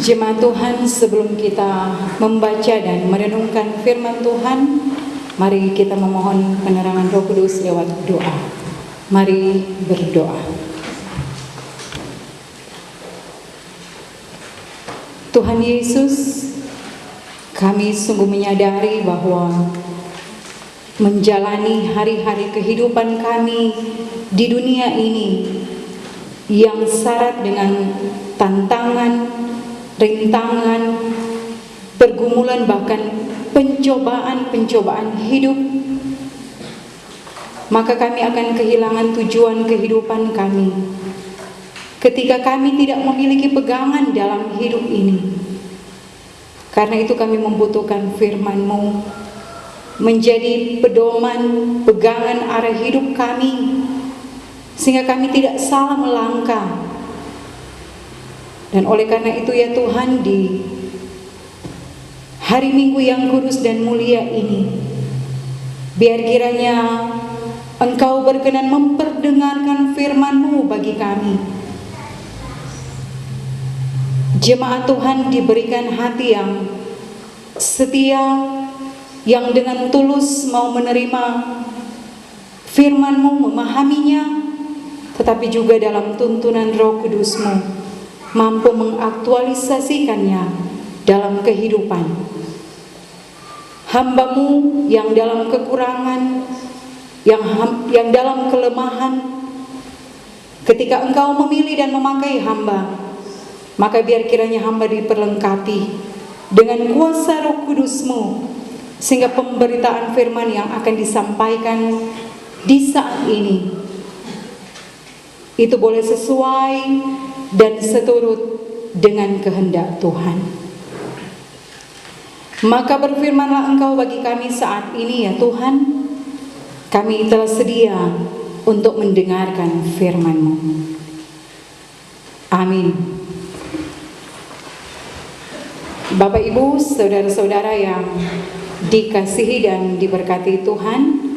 Jemaat Tuhan, sebelum kita membaca dan merenungkan firman Tuhan, mari kita memohon penerangan Roh Kudus lewat doa. Mari berdoa. Tuhan Yesus, kami sungguh menyadari bahwa menjalani hari-hari kehidupan kami di dunia ini yang syarat dengan tantangan, rintangan, pergumulan, bahkan pencobaan-pencobaan hidup, maka kami akan kehilangan tujuan kehidupan kami ketika kami tidak memiliki pegangan dalam hidup ini. Karena itu kami membutuhkan firman-Mu menjadi pedoman, pegangan arah hidup kami, sehingga kami tidak salah melangkah. Dan oleh karena itu ya Tuhan, di hari Minggu yang kudus dan mulia ini, biar kiranya Engkau berkenan memperdengarkan firman-Mu bagi kami. Jemaat Tuhan diberikan hati yang setia, yang dengan tulus mau menerima firman-Mu, memahaminya, tetapi juga dalam tuntunan Roh Kudus-Mu mampu mengaktualisasikannya dalam kehidupan. Hamba-Mu yang dalam kekurangan, yang dalam kelemahan, ketika Engkau memilih dan memakai hamba, maka biar kiranya hamba diperlengkapi dengan kuasa Roh Kudus-Mu, sehingga pemberitaan firman yang akan disampaikan di saat ini itu boleh sesuai dan seturut dengan kehendak Tuhan. Maka berfirmanlah Engkau bagi kami saat ini ya Tuhan, kami telah sedia untuk mendengarkan firman-Mu. Amin. Bapak Ibu, saudara-saudara yang dikasihi dan diberkati Tuhan,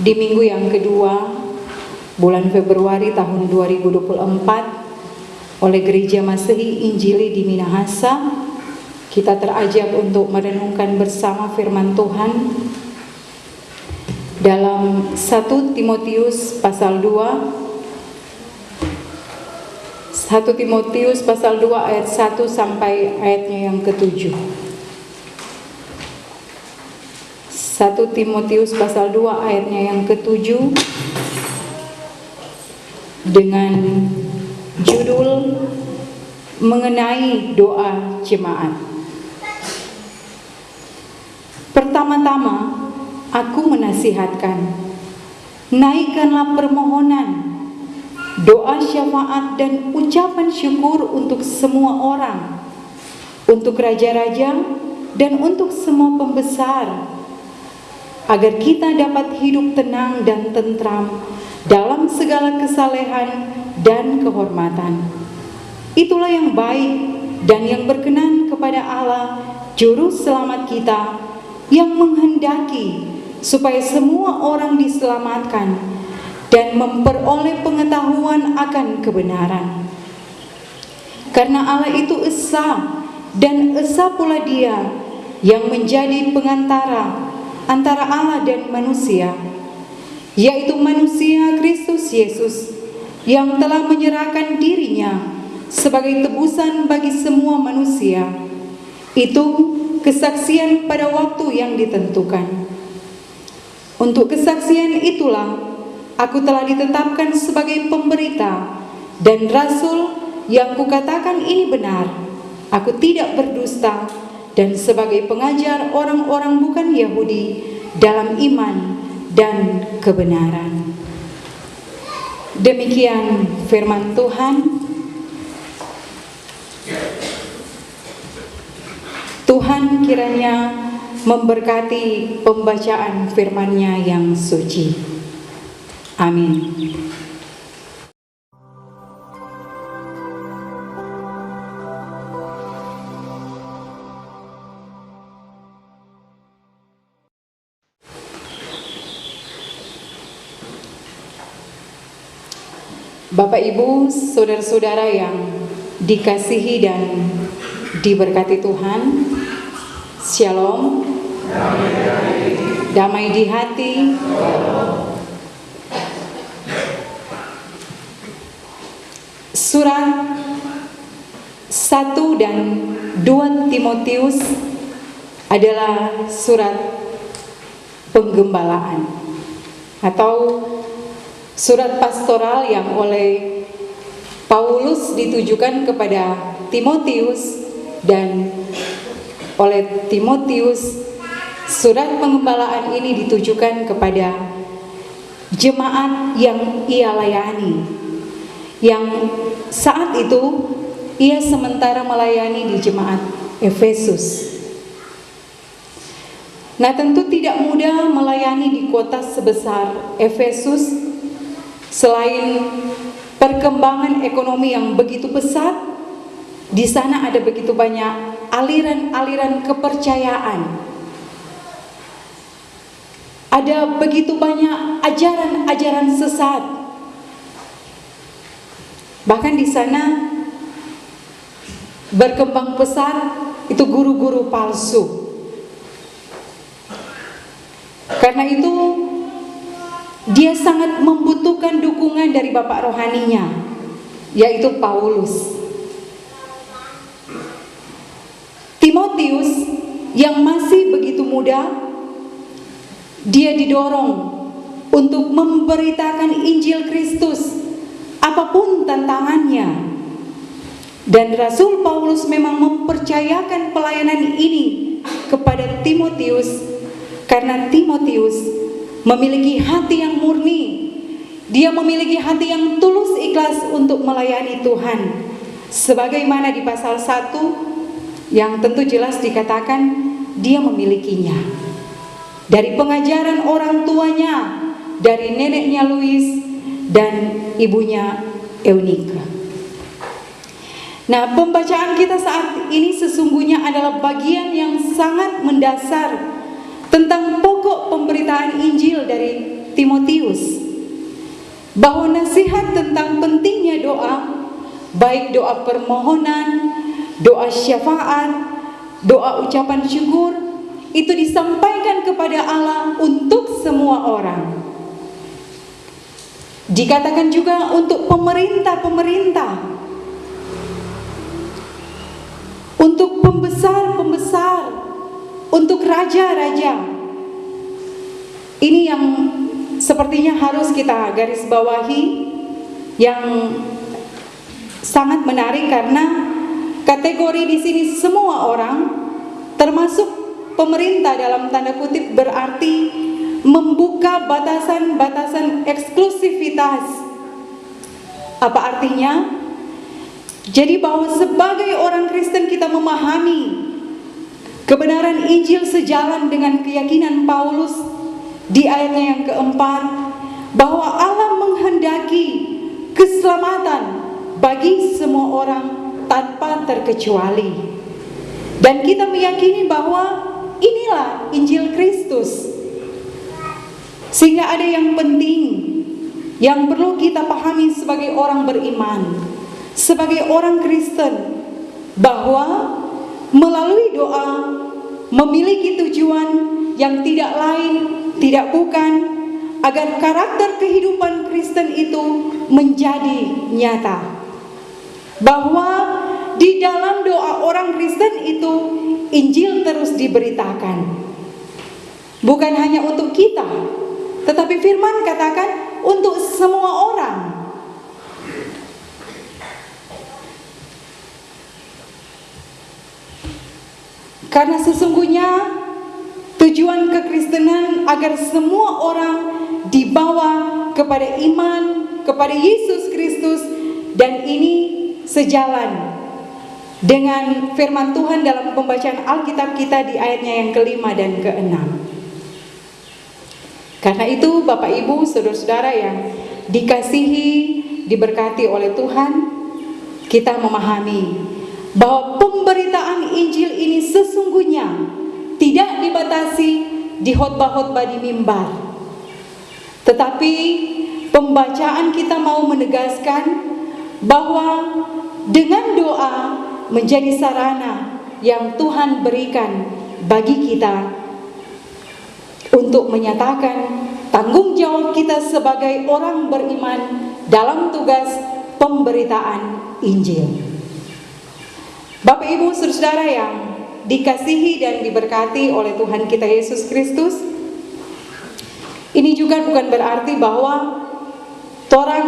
di minggu yang kedua bulan Februari tahun 2024 oleh Gereja Masehi Injili di Minahasa, kita terajak untuk merenungkan bersama firman Tuhan dalam 1 Timotius pasal 2, 1 Timotius pasal 2 ayat 1 sampai ayatnya yang ke-7. 1 Timotius pasal 2 ayatnya yang ke-7 dengan judul mengenai doa jemaat. Pertama-tama aku menasihatkan, naikkanlah permohonan, doa syafaat dan ucapan syukur untuk semua orang, untuk raja-raja dan untuk semua pembesar, agar kita dapat hidup tenang dan tentram dalam segala kesalehan dan kehormatan. Itulah yang baik dan yang berkenan kepada Allah, Juru Selamat kita, yang menghendaki supaya semua orang diselamatkan dan memperoleh pengetahuan akan kebenaran. Karena Allah itu esa, dan esa pula Dia yang menjadi pengantara antara Allah dan manusia, yaitu manusia Kristus Yesus, yang telah menyerahkan dirinya sebagai tebusan bagi semua manusia. Itu kesaksian pada waktu yang ditentukan. Untuk kesaksian itulah aku telah ditetapkan sebagai pemberita dan rasul, yang kukatakan ini benar. Aku tidak berdusta, dan sebagai pengajar orang-orang bukan Yahudi dalam iman dan kebenaran. Demikian firman Tuhan. Tuhan kiranya memberkati pembacaan firman-Nya yang suci. Amin. Bapak Ibu, saudara-saudara yang dikasihi dan diberkati Tuhan. Shalom. Damai di hati. Surat 1 dan 2 Timotius adalah surat penggembalaan atau surat pastoral yang oleh Paulus ditujukan kepada Timotius, dan oleh Timotius surat penggembalaan ini ditujukan kepada jemaat yang ia layani, yang saat itu ia sementara melayani di jemaat Efesus. Nah, tentu tidak mudah melayani di kota sebesar Efesus. Selain perkembangan ekonomi yang begitu pesat, di sana ada begitu banyak aliran-aliran kepercayaan. Ada begitu banyak ajaran-ajaran sesat. Bahkan di sana berkembang pesat itu guru-guru palsu. Karena itu dia sangat membutuhkan dukungan dari bapak rohaninya, yaitu Paulus. Timotius yang masih begitu muda, dia didorong untuk memberitakan Injil Kristus apapun tantangannya. Dan Rasul Paulus memang mempercayakan pelayanan ini kepada Timotius karena Timotius memiliki hati yang murni. Dia memiliki hati yang tulus ikhlas untuk melayani Tuhan. Sebagaimana di pasal 1 yang tentu jelas dikatakan dia memilikinya. Dari pengajaran orang tuanya, dari neneknya Louis dan ibunya Eunika. Nah, pembacaan kita saat ini sesungguhnya adalah bagian yang sangat mendasar tentang pokok pemberitaan Injil dari Timotius, bahwa nasihat tentang pentingnya doa, baik doa permohonan, doa syafaat, doa ucapan syukur, itu disampaikan kepada Allah untuk semua orang. Dikatakan juga untuk pemerintah-pemerintah, untuk pembesar-pembesar, untuk raja-raja. Ini yang sepertinya harus kita garis bawahi, yang sangat menarik karena kategori di sini semua orang, termasuk pemerintah dalam tanda kutip, berarti membuka batasan-batasan eksklusivitas. Apa artinya? Jadi bahwa sebagai orang Kristen kita memahami kebenaran Injil sejalan dengan keyakinan Paulus di ayatnya yang keempat, bahwa Allah menghendaki keselamatan bagi semua orang tanpa terkecuali. Dan kita meyakini bahwa inilah Injil Kristus. Sehingga ada yang penting yang perlu kita pahami sebagai orang beriman, sebagai orang Kristen, bahwa melalui doa memiliki tujuan yang tidak lain, tidak bukan, agar karakter kehidupan Kristen itu menjadi nyata. Bahwa di dalam doa orang Kristen itu Injil terus diberitakan. Bukan hanya untuk kita, tetapi firman katakan untuk semua orang. Karena sesungguhnya tujuan kekristenan agar semua orang dibawa kepada iman kepada Yesus Kristus, dan ini sejalan dengan firman Tuhan dalam pembacaan Alkitab kita di ayatnya yang kelima dan keenam. Karena itu Bapak Ibu, saudara-saudara yang dikasihi, diberkati oleh Tuhan, kita memahami bahwa pemberitaan Injil ini sesungguhnya tidak dibatasi di khotbah-khotbah di mimbar. Tetapi pembacaan kita mau menegaskan bahwa dengan doa menjadi sarana yang Tuhan berikan bagi kita untuk menyatakan tanggung jawab kita sebagai orang beriman dalam tugas pemberitaan Injil. Bapak Ibu Saudara yang dikasihi dan diberkati oleh Tuhan kita Yesus Kristus, ini juga bukan berarti bahwa orang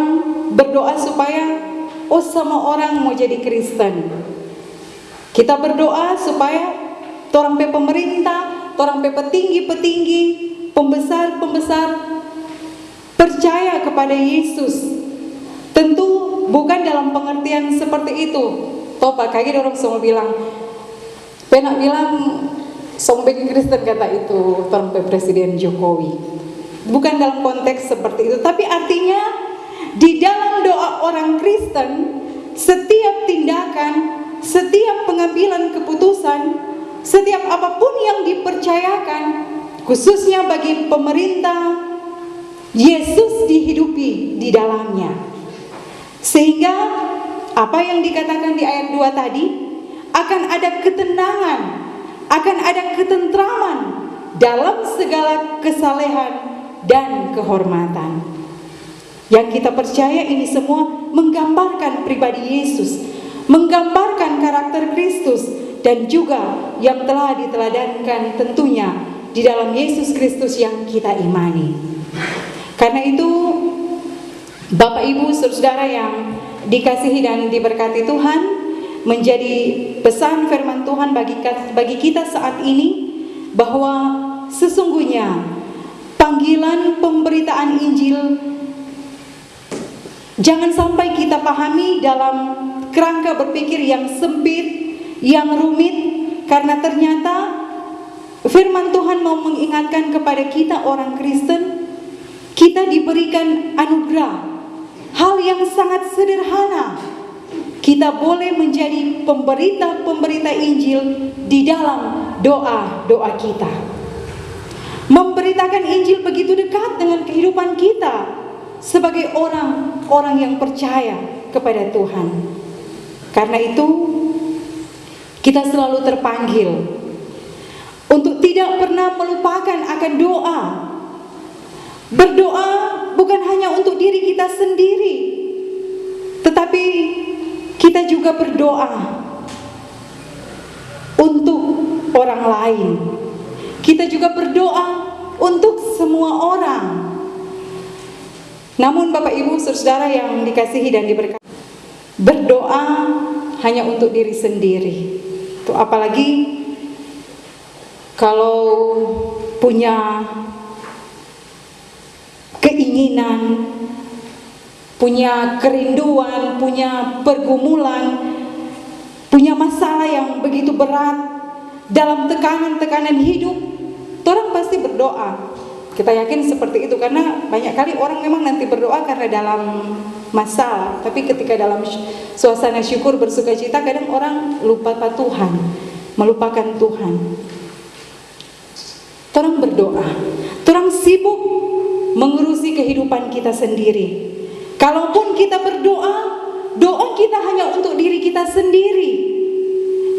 berdoa supaya semua orang mau jadi Kristen. Kita berdoa supaya orang pemerintah, orang petinggi-petinggi, pembesar-pembesar percaya kepada Yesus. Tentu bukan dalam pengertian seperti itu. Toh pakai orang semua bilang, penak bilang sombeng Kristen kata itu orang Presiden Jokowi. Bukan dalam konteks seperti itu, tapi artinya di dalam doa orang Kristen, setiap tindakan, setiap pengambilan keputusan, setiap apapun yang dipercayakan, khususnya bagi pemerintah, Yesus dihidupi di dalamnya. Sehingga apa yang dikatakan di ayat 2 tadi, akan ada ketenangan, akan ada ketentraman dalam segala kesalehan dan kehormatan. Yang kita percaya ini semua menggambarkan pribadi Yesus, menggambarkan karakter Kristus, dan juga yang telah diteladankan tentunya di dalam Yesus Kristus yang kita imani. Karena itu, Bapak Ibu Saudara yang dikasihi dan diberkati Tuhan, menjadi pesan firman Tuhan bagi kita saat ini bahwa sesungguhnya panggilan pemberitaan Injil jangan sampai kita pahami dalam kerangka berpikir yang sempit, yang rumit, karena ternyata firman Tuhan mau mengingatkan kepada kita orang Kristen, kita diberikan anugerah, hal yang sangat sederhana. Kita boleh menjadi pemberita-pemberita Injil di dalam doa-doa kita. Memberitakan Injil begitu dekat dengan kehidupan kita sebagai orang-orang yang percaya kepada Tuhan. Karena itu, kita selalu terpanggil untuk tidak pernah melupakan akan doa. Berdoa bukan hanya untuk diri kita sendiri, tetapi kita juga berdoa untuk orang lain. Kita juga berdoa untuk semua orang. Namun Bapak Ibu Saudara yang dikasihi dan diberkati, berdoa hanya untuk diri sendiri. Itu apalagi kalau punya keinginan, punya kerinduan, punya pergumulan, punya masalah yang begitu berat, dalam tekanan-tekanan hidup, orang pasti berdoa. Kita yakin seperti itu karena banyak kali orang memang nanti berdoa karena dalam masalah, tapi ketika dalam suasana syukur bersukacita kadang orang lupa Tuhan, melupakan Tuhan. Orang berdoa, orang sibuk mengurusi kehidupan kita sendiri. Kalaupun kita berdoa, doa kita hanya untuk diri kita sendiri.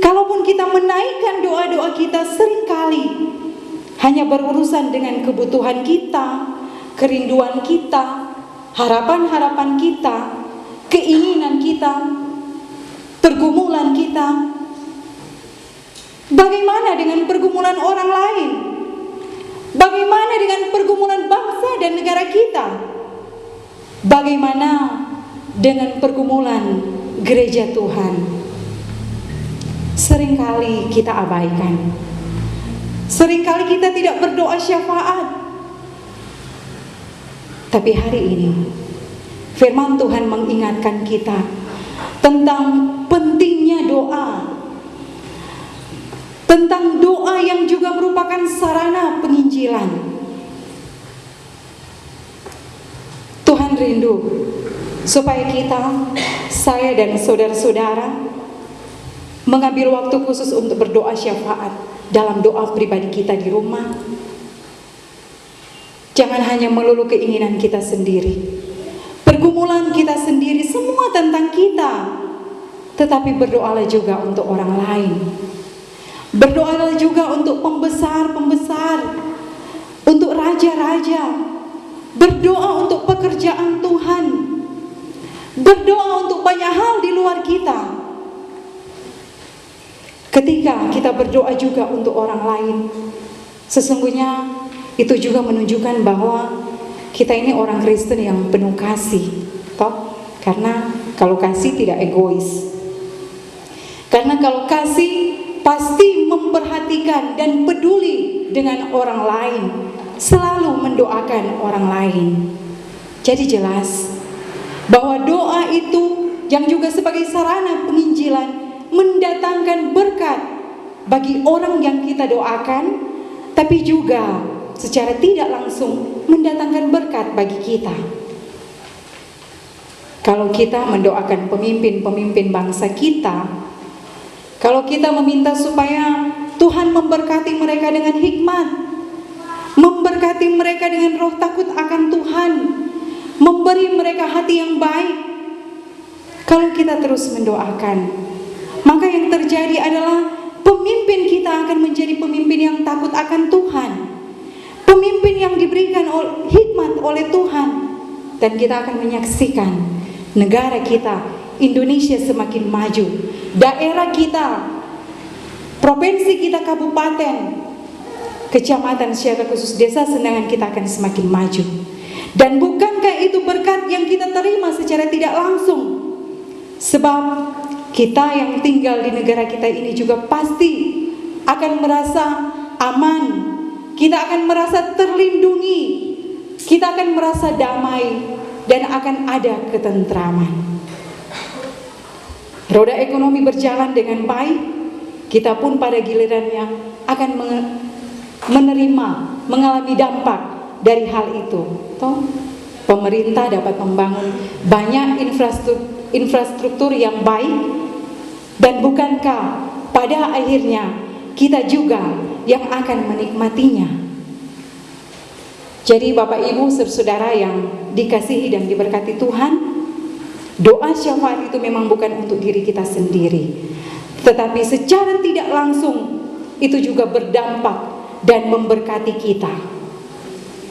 Kalaupun kita menaikkan doa-doa kita seringkali hanya berurusan dengan kebutuhan kita, kerinduan kita, harapan-harapan kita, keinginan kita, pergumulan kita. Bagaimana dengan pergumulan orang lain? Bagaimana dengan pergumulan bangsa dan negara kita? Bagaimana dengan pergumulan gereja Tuhan? Seringkali kita abaikan. Seringkali kita tidak berdoa syafaat. Tapi hari ini firman Tuhan mengingatkan kita tentang pentingnya doa. Tentang doa yang juga merupakan sarana penginjilan. Tuhan rindu supaya kita, saya dan saudara-saudara mengambil waktu khusus untuk berdoa syafaat dalam doa pribadi kita di rumah. Jangan hanya melulu keinginan kita sendiri, pergumulan kita sendiri, semua tentang kita. tetapi berdoalah juga untuk orang lain. Berdoalah juga untuk pembesar-pembesar, untuk raja-raja. Berdoa untuk pekerjaan Tuhan. Berdoa untuk banyak hal di luar kita. Ketika kita berdoa juga untuk orang lain, sesungguhnya itu juga menunjukkan bahwa kita ini orang Kristen yang penuh kasih, toh? Karena kalau kasih tidak egois. Karena kalau kasih pasti memperhatikan dan peduli dengan orang lain, selalu mendoakan orang lain. Jadi jelas bahwa doa itu yang juga sebagai sarana penginjilan mendatangkan berkat bagi orang yang kita doakan, tapi juga secara tidak langsung mendatangkan berkat bagi kita. Kalau kita mendoakan pemimpin-pemimpin bangsa kita, kalau kita meminta supaya Tuhan memberkati mereka dengan hikmat, memberkati mereka dengan roh takut akan Tuhan, memberi mereka hati yang baik. Kalau kita terus mendoakan, maka yang terjadi adalah pemimpin kita akan menjadi pemimpin yang takut akan Tuhan, pemimpin yang diberikan hikmat oleh Tuhan, dan kita akan menyaksikan negara kita, Indonesia, semakin maju. Daerah kita, provinsi kita, kabupaten, kecamatan, secara khusus desa Senangan kita akan semakin maju. Dan bukankah itu berkat yang kita terima secara tidak langsung? Sebab kita yang tinggal di negara kita ini juga pasti akan merasa aman, kita akan merasa terlindungi, kita akan merasa damai, dan akan ada ketentraman. Roda ekonomi berjalan dengan baik, kita pun pada gilirannya akan menerima, mengalami dampak dari hal itu. Toh, pemerintah dapat membangun banyak infrastruktur yang baik, dan bukankah pada akhirnya kita juga yang akan menikmatinya. Jadi Bapak Ibu saudara yang dikasihi dan diberkati Tuhan, doa syafaat itu memang bukan untuk diri kita sendiri, tetapi secara tidak langsung itu juga berdampak dan memberkati kita.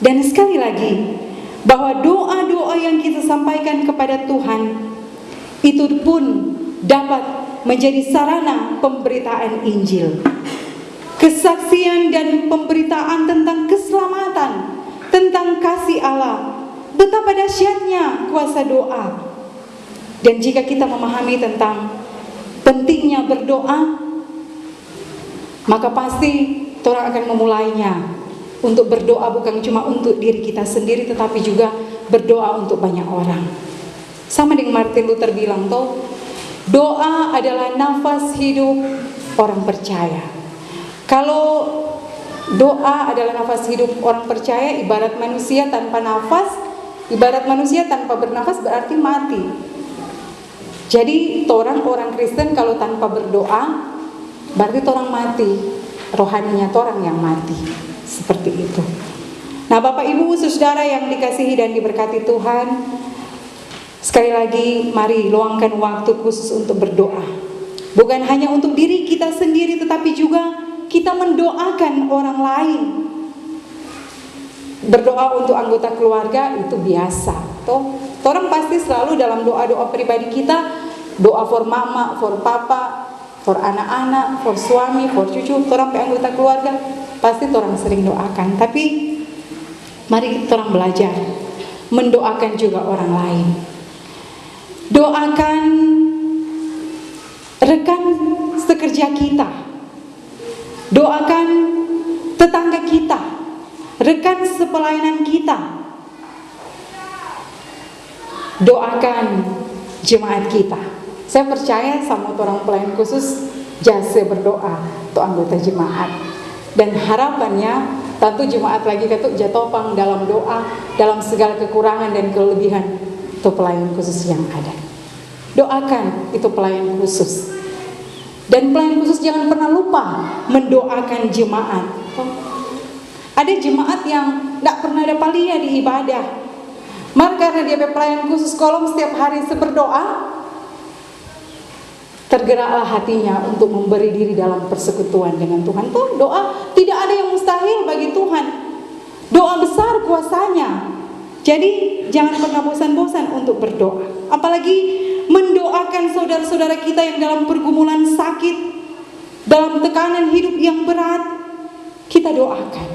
Dan sekali lagi, bahwa doa-doa yang kita sampaikan kepada Tuhan itu pun dapat menjadi sarana pemberitaan Injil, kesaksian dan pemberitaan tentang keselamatan, tentang kasih Allah, betapa dahsyatnya kuasa doa. Dan jika kita memahami tentang pentingnya berdoa, maka pasti orang akan memulainya untuk berdoa bukan cuma untuk diri kita sendiri, tetapi juga berdoa untuk banyak orang. Sama dengan Martin Luther bilang, toh, doa adalah nafas hidup orang percaya. Kalau doa adalah nafas hidup orang percaya, ibarat manusia tanpa nafas, ibarat manusia tanpa bernafas berarti mati. Jadi orang Kristen kalau tanpa berdoa berarti orang mati, rohaninya orang yang mati. Seperti itu. Nah, Bapak Ibu saudara yang dikasihi dan diberkati Tuhan, sekali lagi mari luangkan waktu khusus untuk berdoa. Bukan hanya untuk diri kita sendiri, tetapi juga kita mendoakan orang lain. Berdoa untuk anggota keluarga itu biasa. Toh, orang pasti selalu dalam doa-doa pribadi kita, doa for mama, for papa, for anak-anak, for suami, for cucu, orang anggota keluarga, pasti orang sering doakan. Tapi mari kita orang belajar mendoakan juga orang lain. Doakan rekan sekerja kita, doakan tetangga kita, rekan sepelayanan kita, doakan jemaat kita. Saya percaya sama orang pelayan khusus jasa berdoa untuk anggota jemaat, dan harapannya tentu jemaat lagi ketuk jatopang dalam doa, dalam segala kekurangan dan kelebihan itu pelayan khusus yang ada. Doakan itu pelayan khusus, dan pelayan khusus jangan pernah lupa mendoakan jemaat. Ada jemaat yang tidak pernah ada palia di ibadah, maka karena dia pelayan khusus kolom setiap hari berdoa, tergeraklah hatinya untuk memberi diri dalam persekutuan dengan Tuhan. Tuh, doa tidak ada yang mustahil bagi Tuhan. Doa besar kuasanya. Jadi jangan pernah bosan-bosan untuk berdoa. Apalagi mendoakan saudara-saudara kita yang dalam pergumulan sakit, dalam tekanan hidup yang berat. Kita doakan.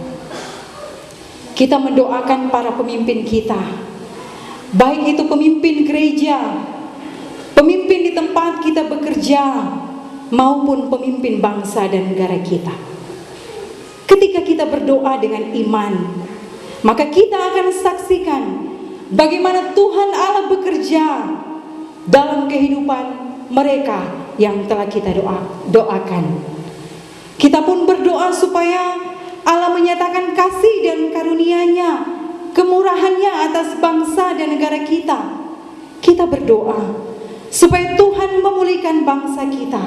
Kita mendoakan para pemimpin kita. Baik itu pemimpin gereja, pemimpin di tempat kita bekerja, maupun pemimpin bangsa dan negara kita. Ketika kita berdoa dengan iman, maka kita akan saksikan bagaimana Tuhan Allah bekerja dalam kehidupan mereka yang telah kita doakan. Kita pun berdoa supaya Allah menyatakan kasih dan karunia-Nya, kemurahan-Nya atas bangsa dan negara kita. Kita berdoa supaya Tuhan memulihkan bangsa kita.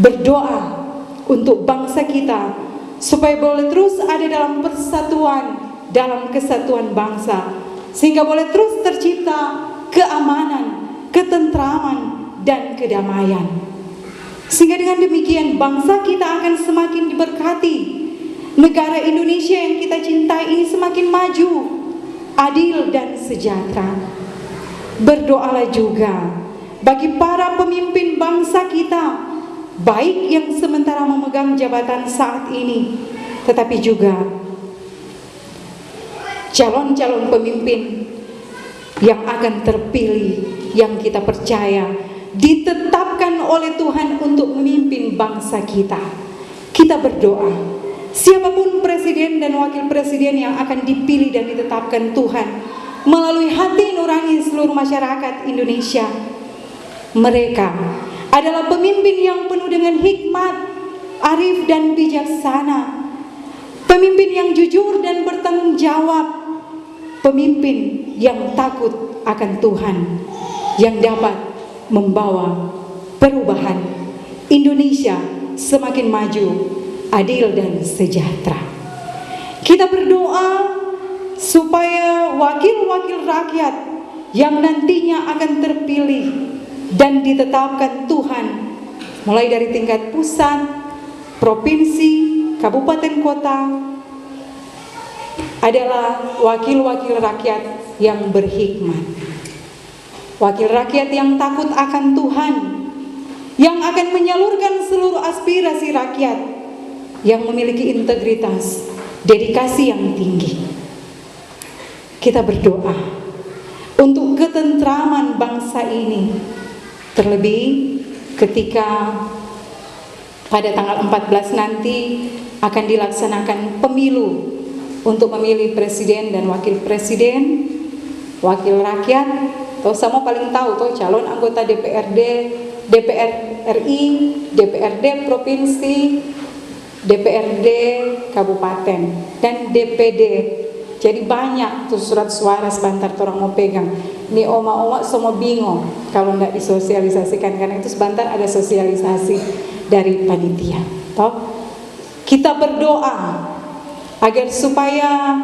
Berdoa untuk bangsa kita supaya boleh terus ada dalam persatuan, dalam kesatuan bangsa, sehingga boleh terus tercipta keamanan, ketentraman, dan kedamaian. Sehingga dengan demikian bangsa kita akan semakin diberkati. Negara Indonesia yang kita cintai ini semakin maju, adil dan sejahtera. Berdoalah juga bagi para pemimpin bangsa kita, baik yang sementara memegang jabatan saat ini, tetapi juga calon-calon pemimpin yang akan terpilih, yang kita percaya ditetapkan oleh Tuhan untuk memimpin bangsa kita. Kita berdoa, siapapun presiden dan wakil presiden yang akan dipilih dan ditetapkan Tuhan melalui hati nurani seluruh masyarakat Indonesia, mereka adalah pemimpin yang penuh dengan hikmat, arif dan bijaksana, pemimpin yang jujur dan bertanggung jawab, pemimpin yang takut akan Tuhan, yang dapat membawa perubahan Indonesia semakin maju, adil dan sejahtera. Kita berdoa supaya wakil-wakil rakyat yang nantinya akan terpilih dan ditetapkan Tuhan, mulai dari tingkat pusat, provinsi, kabupaten, kota, adalah wakil-wakil rakyat yang berhikmat. Wakil rakyat yang takut akan Tuhan, yang akan menyalurkan seluruh aspirasi rakyat, yang memiliki integritas, dedikasi yang tinggi. Kita berdoa untuk ketentraman bangsa ini, terlebih ketika pada tanggal 14 nanti akan dilaksanakan pemilu untuk memilih presiden dan wakil presiden, wakil rakyat. Toh sama paling tahu toh calon anggota DPRD, DPR RI, DPRD provinsi, DPRD kabupaten, dan DPD. Jadi banyak tuh surat suara sebentar orang mau pegang. Ini oma-oma semua bingung kalau nggak disosialisasikan, karena itu sebentar ada sosialisasi dari panitia. Toh kita berdoa agar supaya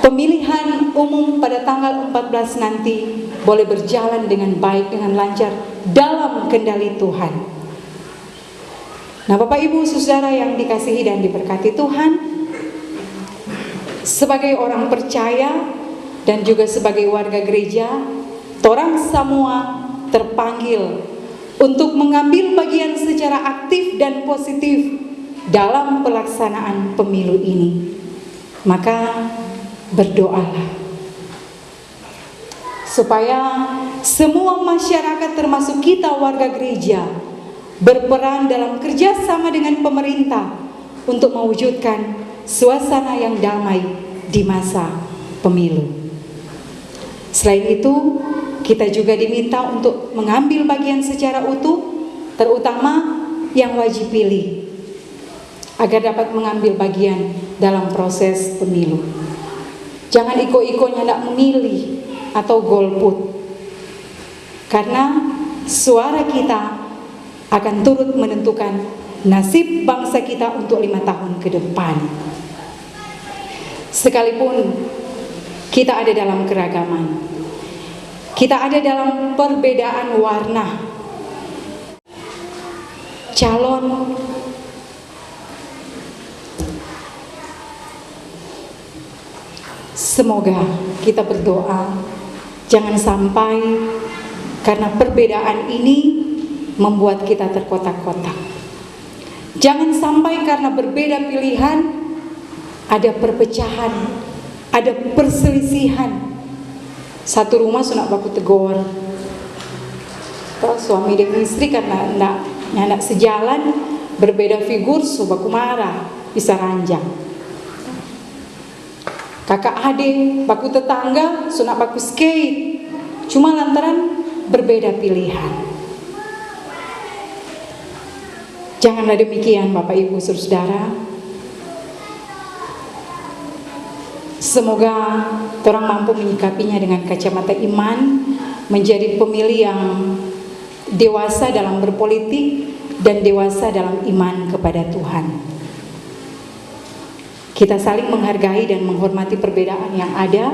pemilihan umum pada tanggal 14 nanti boleh berjalan dengan baik, dengan lancar, dalam kendali Tuhan. Nah, Bapak Ibu Saudara yang dikasihi dan diberkati Tuhan, sebagai orang percaya dan juga sebagai warga gereja, torang semua terpanggil untuk mengambil bagian secara aktif dan positif dalam pelaksanaan pemilu ini. Maka berdoalah supaya semua masyarakat termasuk kita warga gereja berperan dalam kerjasama dengan pemerintah untuk mewujudkan suasana yang damai di masa pemilu. Selain itu, kita juga diminta untuk mengambil bagian secara utuh, terutama yang wajib pilih, agar dapat mengambil bagian dalam proses pemilu. Jangan iko-ikonya tidak memilih atau golput, karena suara kita akan turut menentukan nasib bangsa kita untuk 5 tahun ke depan. Sekalipun kita ada dalam keragaman, kita ada dalam perbedaan warna, calon. Semoga kita berdoa, jangan sampai karena perbedaan ini membuat kita terkotak-kotak. Jangan sampai karena berbeda pilihan ada perpecahan, ada perselisihan. Satu rumah sunak baku tegur, suami dan istri karena ndak sejalan, berbeda figur, baku marah, bisa ranjang. Kakak adik, baku tetangga, sunak baku skate, cuma lantaran berbeda pilihan. Janganlah demikian Bapak Ibu Saudara. Semoga orang mampu menyikapinya dengan kacamata iman, menjadi pemilih yang dewasa dalam berpolitik dan dewasa dalam iman kepada Tuhan. Kita saling menghargai dan menghormati perbedaan yang ada,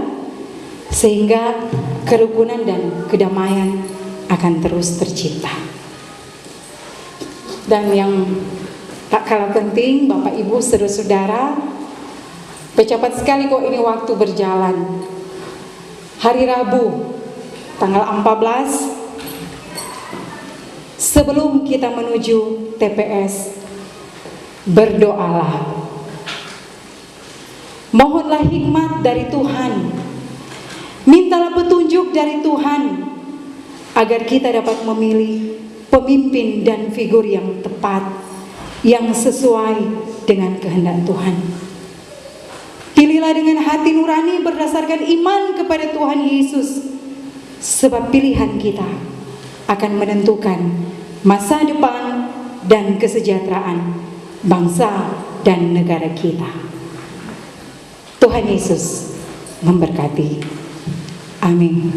sehingga kerukunan dan kedamaian akan terus tercipta. Dan yang tak kalah penting, Bapak Ibu saudara-saudara, cepat sekali kok ini waktu berjalan. Hari Rabu, tanggal 14, sebelum kita menuju TPS, berdoalah. Mohonlah hikmat dari Tuhan. Mintalah petunjuk dari Tuhan agar kita dapat memilih pemimpin dan figur yang tepat, yang sesuai dengan kehendak Tuhan. Pilihlah dengan hati nurani berdasarkan iman kepada Tuhan Yesus, sebab pilihan kita akan menentukan masa depan dan kesejahteraan bangsa dan negara kita. Tuhan Yesus memberkati. Amin.